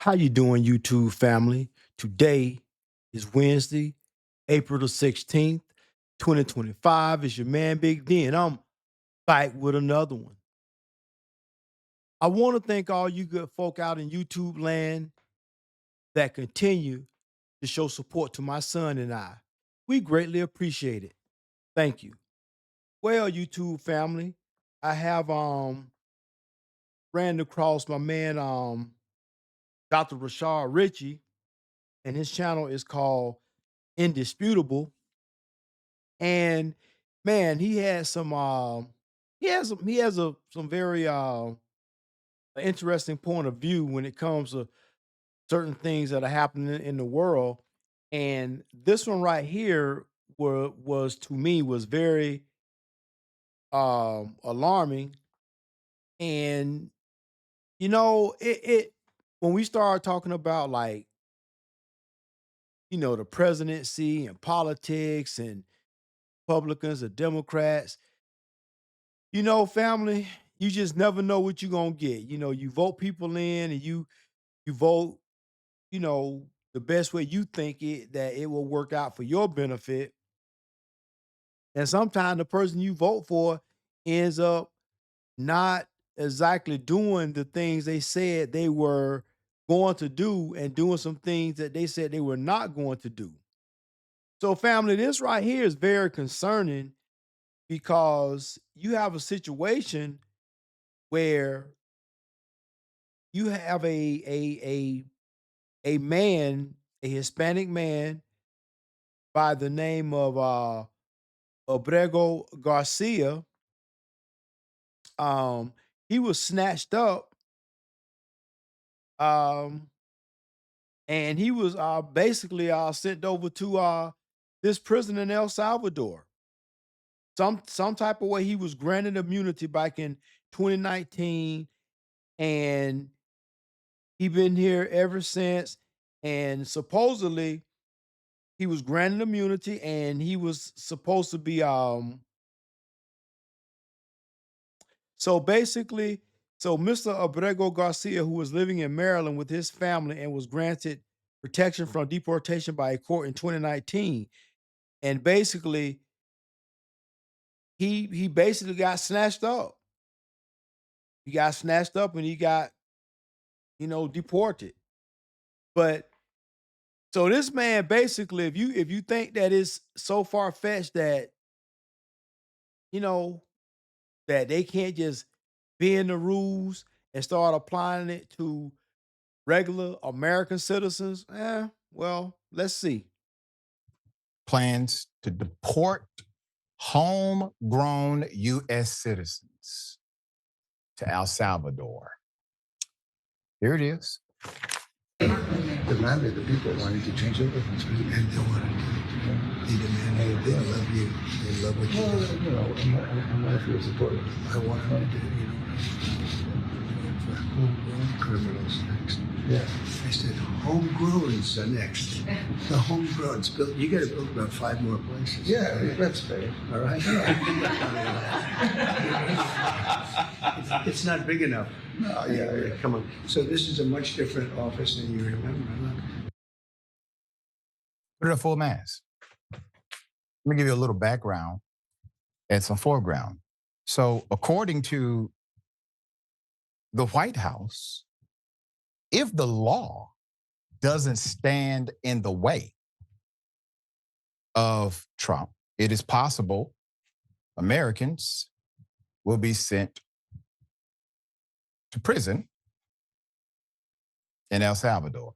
How you doing, YouTube family? Today is Wednesday, April the 16th, 2025. It's your man Big D, and I'm back with another one. I want to thank all you good folk out in YouTube land that continue to show support to my son and I. We greatly appreciate it. Thank you. Well, YouTube family, I have ran across my man Dr. Rashard Ritchie, and his channel is called Indisputable. And man, he has some very interesting point of view when it comes to certain things that are happening in the world. And this one right here was to me was very alarming. And it when we start talking about, like, the presidency and politics and Republicans or Democrats, family, you just never know what you're gonna get. You vote people in, and you vote, the best way you think it will work out for your benefit. And sometimes the person you vote for ends up not exactly doing the things they said they were going to do, and doing some things that they said they were not going to do. So, family, this right here is very concerning, because you have a situation where you have a man, a Hispanic man by the name of Obrego Garcia. Um, he was snatched up, um, and he was basically sent over to this prison in El Salvador. Some type of way he was granted immunity back in 2019, and he been here ever since. And supposedly he was granted immunity, and he was supposed to be so basically, so Mr. Abrego Garcia, who was living in Maryland with his family and was granted protection from deportation by a court in 2019, and basically he basically got snatched up. He got snatched up, and he got, deported. But so this man, basically, if you think that it's so far fetched that, you know that they can't just bend the rules and start applying it to regular American citizens, well, let's see. Plans to deport homegrown U.S. citizens to El Salvador. Here it is. Demanded the people wanted to change everything, and they wanted to. They demanded, they love you, they love what you do. I'm not here supporting. I want them to do, for homegrown criminals next. Yeah. I said homegrowns are next. The homegrowns built. You got to build about 5 more places. Yeah, that's fair. All right. It's not big enough. No, yeah. Come on. So this is a much different office than you remember. Put it at full mass. Let me give you a little background and some foreground. So, according to the White House, if the law doesn't stand in the way of Trump, it is possible Americans will be sent to prison in El Salvador.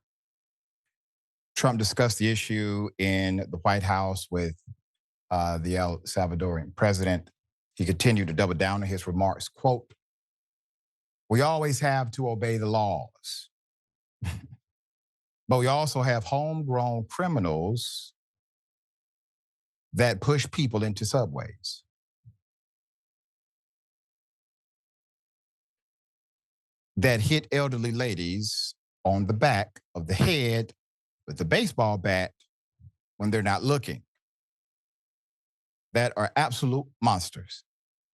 Trump discussed the issue in the White House with the El Salvadorian president. He continued to double down on his remarks, quote, "We always have to obey the laws, but we also have homegrown criminals that push people into subways. That hit elderly ladies on the back of the head with a baseball bat when they're not looking. That are absolute monsters,"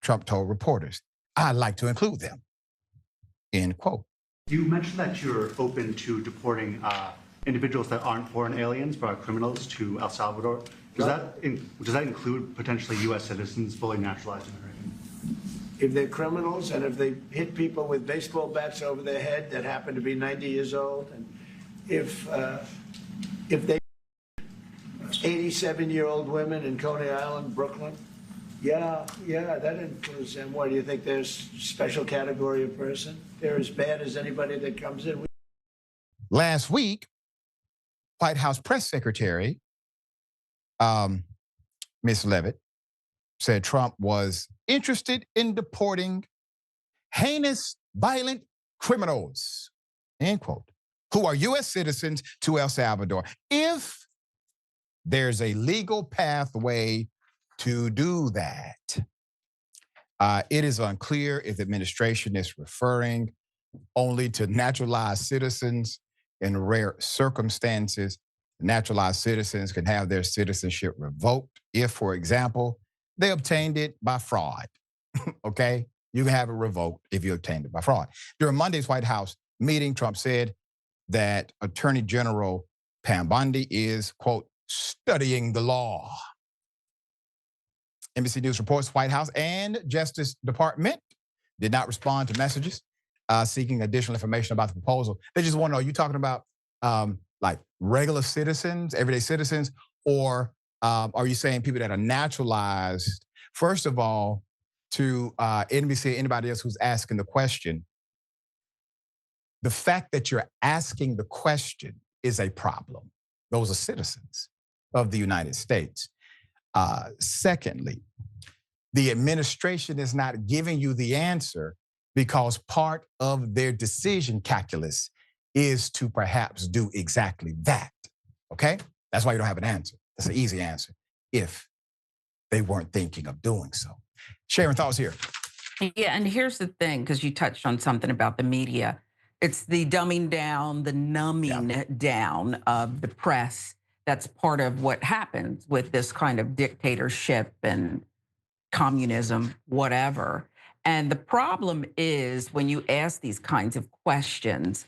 Trump told reporters. "I'd like to include them," end quote. You mentioned that you're open to deporting individuals that aren't foreign aliens but are criminals to El Salvador. Does that include potentially U.S. citizens, fully naturalized Americans? If they're criminals and if they hit people with baseball bats over their head that happen to be 90 years old, and if they 87-year-old women in Coney Island, Brooklyn, yeah, that includes them. What do you think? There's special category of person? They're as bad as anybody that comes in. Last week, White House press secretary, Miss Levitt, said Trump was interested in deporting heinous, violent criminals, end quote, who are U.S. citizens to El Salvador, if there's a legal pathway to do that. It is unclear if the administration is referring only to naturalized citizens in rare circumstances. Naturalized citizens can have their citizenship revoked if, for example, they obtained it by fraud. Okay? You can have it revoked if you obtained it by fraud. During Monday's White House meeting, Trump said that Attorney General Pam Bondi is, quote, studying the law. NBC News reports White House and Justice Department did not respond to messages seeking additional information about the proposal. They just want to know, are you talking about like regular citizens, everyday citizens, or are you saying people that are naturalized? First of all, to NBC, anybody else who's asking the question, the fact that you're asking the question is a problem. Those are citizens of the United States. Secondly, the administration is not giving you the answer because part of their decision calculus is to perhaps do exactly that. Okay? That's why you don't have an answer. That's an easy answer if they weren't thinking of doing so. Sharon, thoughts here. Yeah, and here's the thing, because you touched on something about the media. It's the dumbing down, the numbing down of the press. That's part of what happens with this kind of dictatorship and communism, whatever. And the problem is when you ask these kinds of questions,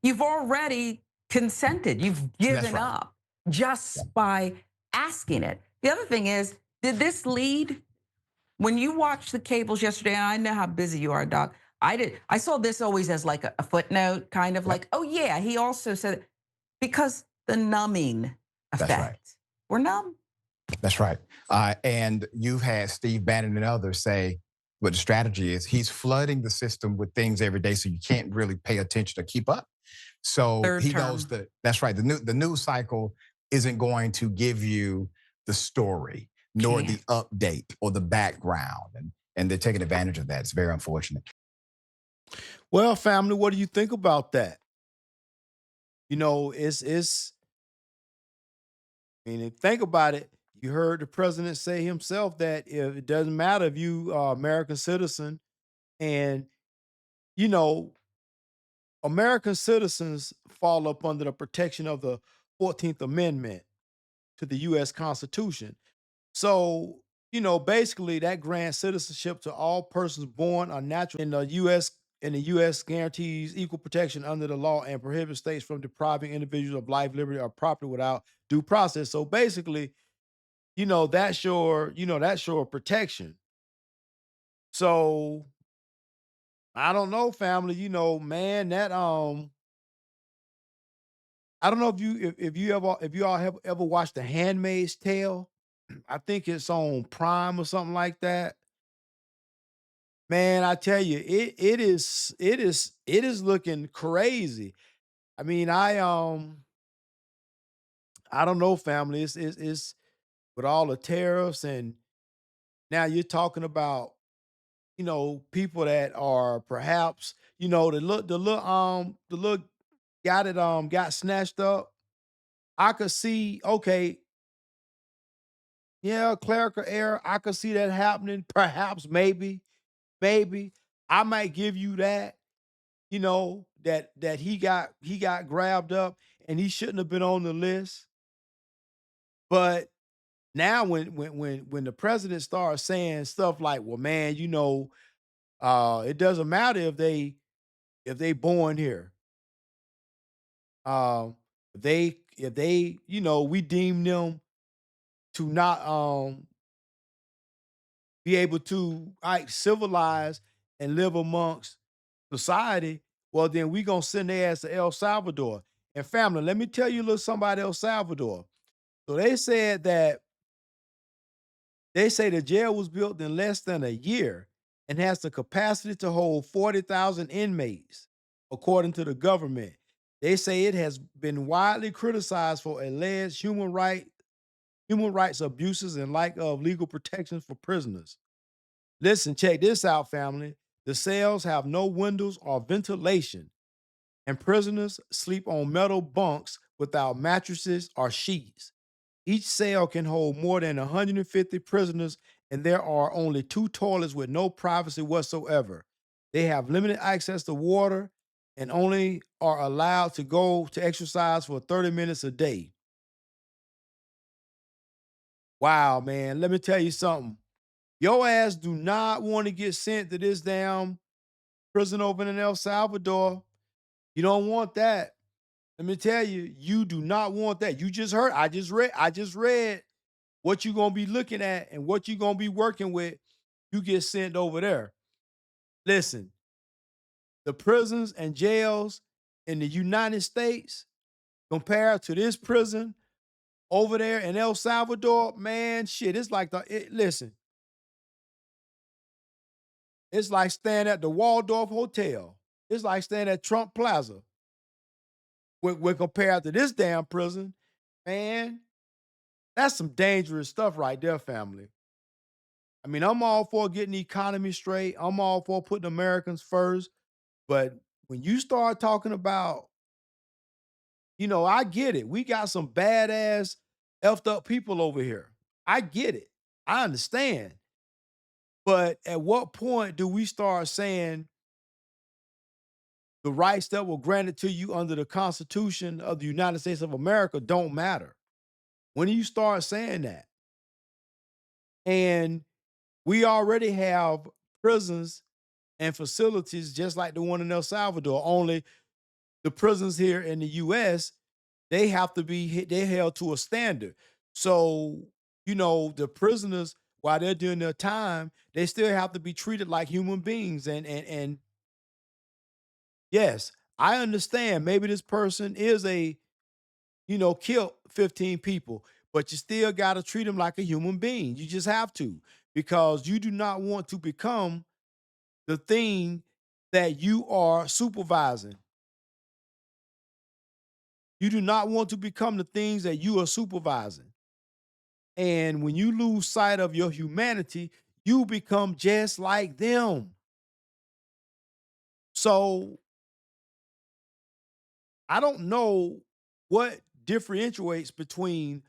you've already consented, you've given up just by asking it. The other thing is, did this lead? When you watched the cables yesterday, and I know how busy you are, Doc. I saw this always as like a footnote, kind of like, oh yeah, he also said, because the numbing effect. That's right. We're numb. That's right. And you've had Steve Bannon and others say what the strategy is. He's flooding the system with things every day, so you can't really pay attention to keep up. So Third he term. knows that. That's right. The news cycle isn't going to give you the story, nor the update or the background, and they're taking advantage of that. It's very unfortunate. Well, family, what do you think about that? You know, I mean, think about it. You heard the president say himself that if it doesn't matter if you are American citizen, and you know, American citizens fall up under the protection of the 14th Amendment to the US Constitution. So, basically that grants citizenship to all persons born or natural in the US, and the US guarantees equal protection under the law and prohibits states from depriving individuals of life, liberty, or property without due process. So basically, that's your protection. So I don't know, family, man, that I don't know if you all have ever watched The Handmaid's Tale. I think it's on Prime or something like that. Man, I tell you, it is looking crazy. I mean, I don't know, family. It's with all the tariffs, and now you're talking about, people that are perhaps, the little guy that got snatched up. I could see, okay, yeah, clerical error. I could see that happening. Perhaps, maybe. I might give you that, that he got grabbed up and he shouldn't have been on the list. But now when the president starts saying stuff like, well, man, it doesn't matter if they if they born here. Um, if they, we deem them to not be able to civilize and live amongst society, well then we gonna send their ass to El Salvador. And family, let me tell you a little something about El Salvador. So they say the jail was built in less than a year and has the capacity to hold 40,000 inmates, according to the government. They say it has been widely criticized for alleged human rights abuses and lack of legal protections for prisoners. Listen, check this out, family. The cells have no windows or ventilation, and prisoners sleep on metal bunks without mattresses or sheets. Each cell can hold more than 150 prisoners, and there are only two toilets with no privacy whatsoever. They have limited access to water and only are allowed to go to exercise for 30 minutes a day. Wow, man, let me tell you something. Your ass do not want to get sent to this damn prison over in El Salvador. You don't want that. Let me tell you, you do not want that. You just heard, I just read what you're gonna be looking at and what you're gonna be working with. You get sent over there. Listen, the prisons and jails in the United States compared to this prison over there in El Salvador, man, shit, it's like listen, it's like staying at the Waldorf Hotel. It's like staying at Trump Plaza. When compared to this damn prison, man, that's some dangerous stuff right there, family. I mean, I'm all for getting the economy straight. I'm all for putting Americans first. But when you start talking about, I get it. We got some badass, effed up people over here. I get it. I understand. But at what point do we start saying the rights that were granted to you under the Constitution of the United States of America don't matter? When do you start saying that? And we already have prisons and facilities just like the one in El Salvador. Only the prisons here in the US, they're held to a standard. So, the prisoners, while they're doing their time, they still have to be treated like human beings. And yes, I understand maybe this person is killed 15 people, but you still gotta treat them like a human being. You just have to, because you do not want to become the thing that you are supervising. You do not want to become the things that you are supervising. And when you lose sight of your humanity, you become just like them. So I don't know what differentiates between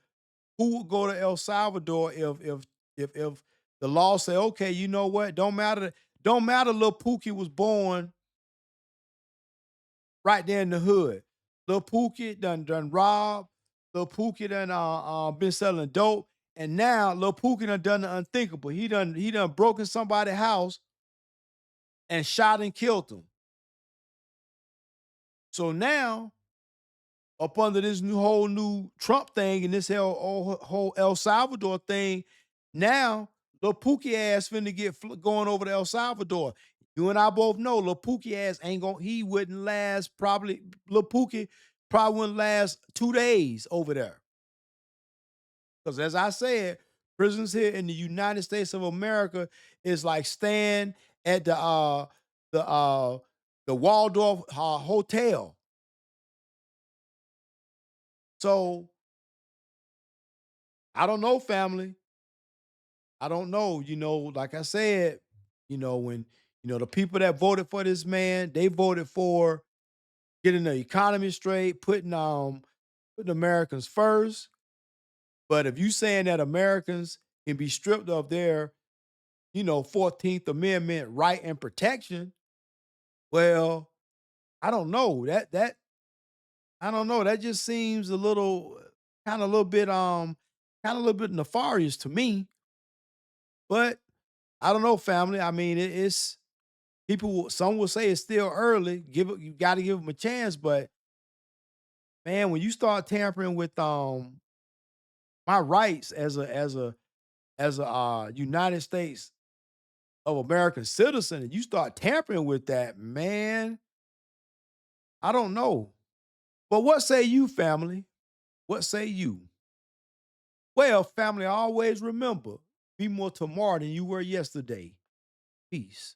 who would go to El Salvador if the law say, okay, you know what? Don't matter little Pookie was born right there in the hood. Lil Pookie done robbed. Lil Pookie done been selling dope. And now Lil Pookie done the unthinkable. He done broken somebody's house and shot and killed them. So now, up under this whole new Trump thing and this whole El Salvador thing, now Lil Pookie ass finna get going over to El Salvador. You and I both know Lil Pookie ass he wouldn't last probably, Lil Pookie probably wouldn't last 2 days over there. Because as I said, prisons here in the United States of America is like staying at the uh the Waldorf Hotel. So I don't know, family. I don't know. Like I said, when the people that voted for this man, they voted for getting the economy straight, putting Americans first. But if you saying that Americans can be stripped of their 14th Amendment right and protection, well, I don't know. That I don't know. That just seems a little kind of a little bit nefarious to me. But I don't know, family. I mean, it's some will say it's still early. You got to give them a chance, but man, when you start tampering with my rights as a United States of American citizen, and you start tampering with that, man, I don't know. But what say you, family? What say you? Well, family, always remember, be more tomorrow than you were yesterday. Peace.